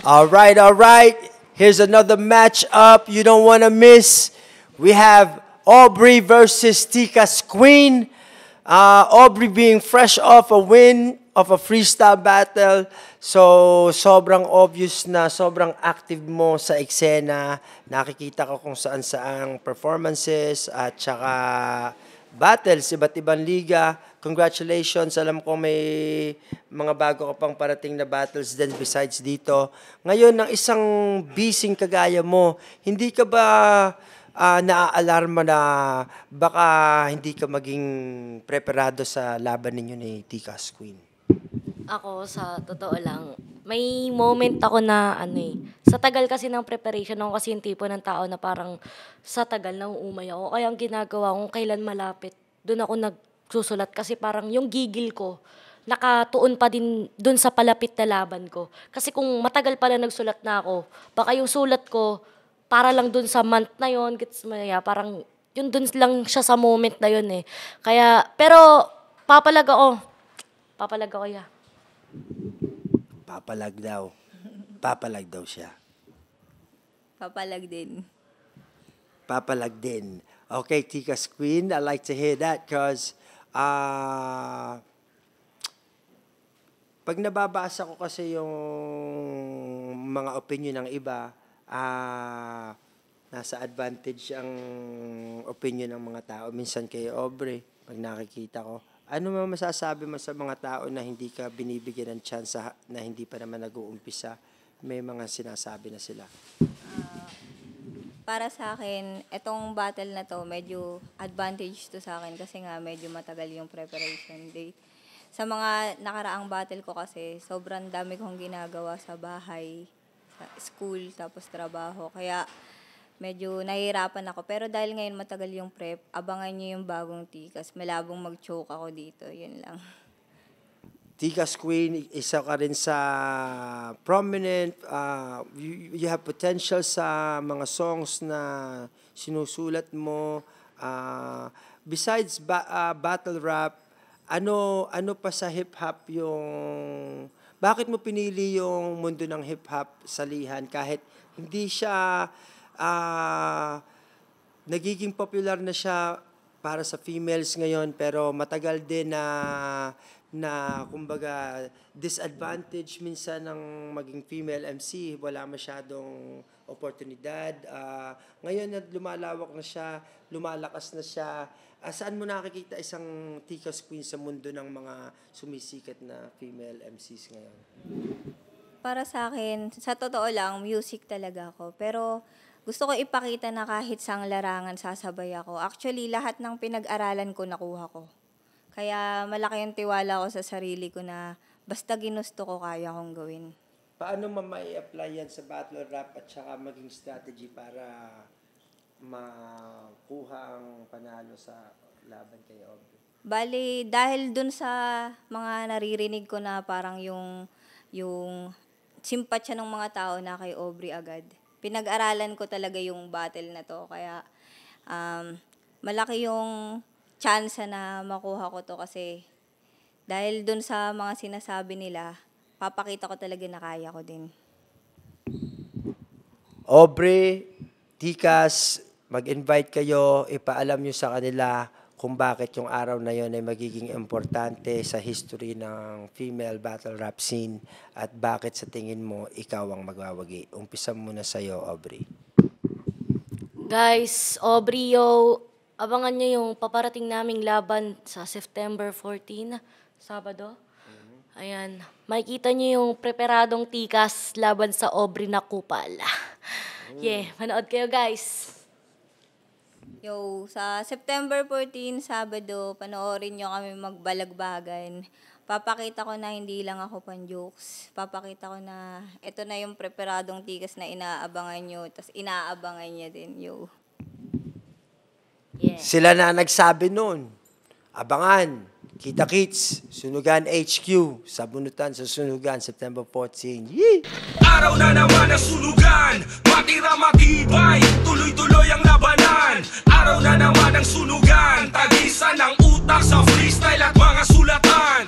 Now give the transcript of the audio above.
All right. Here's another matchup you don't want to miss. We have Aubrey versus Tika's Queen. Aubrey being fresh off a win of a freestyle battle. So, sobrang obvious na, sobrang active mo sa eksena. Nakikita ko kung saan-saang performances at saka battles, iba't ibang liga. Congratulations. Alam ko may mga bago ka pang parating na battles din besides dito. Ngayon, ng isang bising kagaya mo, hindi ka ba naaalarma na baka hindi ka maging preparado sa laban ninyo ni Tika's Queen? Ako, sa totoo lang, may moment ako na sa tagal kasi ng preparation, ako kasi yung tipo ng tao na parang sa tagal na uumay ako. Kaya ang ginagawa kung kailan malapit, doon ako nagsusulat kasi parang yung gigil ko, nakatuon pa din doon sa palapit na laban ko. Kasi kung matagal pala nagsulat na ako, baka yung sulat ko, para lang doon sa month na yon, gets mo ya, parang yun doon lang siya sa moment na yun eh. Kaya, pero papalag ako ya. Papalag daw siya. Papalag din. Papalag din. Okay, Tika's Queen, I like to hear that because pag nababasa ko kasi yung mga opinion ng iba, nasa advantage ang opinion ng mga tao. Minsan kay Aubrey, pag nakikita ko, ano mo masasabi mo sa mga tao na hindi ka binibigyan ng chance na hindi pa naman nag-uumpisa? May mga sinasabi na sila. Para sa akin, itong battle na to, medyo advantage to sa akin kasi nga medyo matagal yung preparation day. Sa mga nakaraang battle ko kasi, sobrang dami kong ginagawa sa bahay, sa school, tapos trabaho. Kaya medyo nahihirapan ako. Pero dahil ngayon matagal yung prep, abangan nyo yung bagong Tikas. Malabong mag-choke ako dito. Yun lang. Tika's Queen, isa ka rin sa prominent, you have potential sa mga songs na sinusulat mo. Besides battle rap, ano pa sa hip-hop yung... Bakit mo pinili yung mundo ng hip-hop salihan kahit hindi siya... nagiging popular na siya para sa females ngayon pero matagal din na kumbaga disadvantage minsan ng maging female MC, wala masyadong oportunidad. Ngayon na lumalawak na siya, lumalakas na siya. Saan mo nakikita isang Tika's Queen sa mundo ng mga sumisikat na female MCs ngayon? Para sa akin, sa totoo lang, music talaga ako. Pero gusto ko ipakita na kahit sang larangan sasabay ako. Actually, lahat ng pinag-aralan ko nakuha ko. Kaya malaki yung tiwala ko sa sarili ko na basta ginusto ko, kaya kong gawin. Paano ma-apply yan sa battle rap at saka maging strategy para makuha ang panalo sa laban kay Aubrey? Bali, dahil dun sa mga naririnig ko na parang yung simpatsya ng mga tao na kay Aubrey agad. Pinag-aralan ko talaga yung battle na to. Kaya malaki yung chance na makuha ko to kasi dahil dun sa mga sinasabi nila, papakita ko talaga na kaya ko din. Aubrey, Tikas, mag-invite kayo, ipaalam nyo sa kanila kung bakit yung araw na yon ay magiging importante sa history ng female battle rap scene at bakit sa tingin mo ikaw ang magwawagi. Umpisa muna sa'yo, Aubrey. Guys, Aubrey, abangan nyo yung paparating naming laban sa September 14, Sabado. Ayan, makikita nyo yung preparadong Tikas laban sa Aubrey na kupal. Yeah, manood kayo guys. Sa September 14, Sabado, panoorin nyo kami magbalagbagan. Papakita ko na hindi lang ako pan-jokes. Papakita ko na ito na yung preparadong Tikas na inaabangan nyo, tapos inaabangan niya din, Yeah. Sila na nagsabi noon. Abangan, kita-kits, Sunugan HQ, sabunutan sa Sunugan, September 14. Yee! Araw na naman ang sunugan, matira matibay, tuloy-tuloy ang labanan. Araw na naman ang sunugan, tagisan ng utak sa freestyle at mga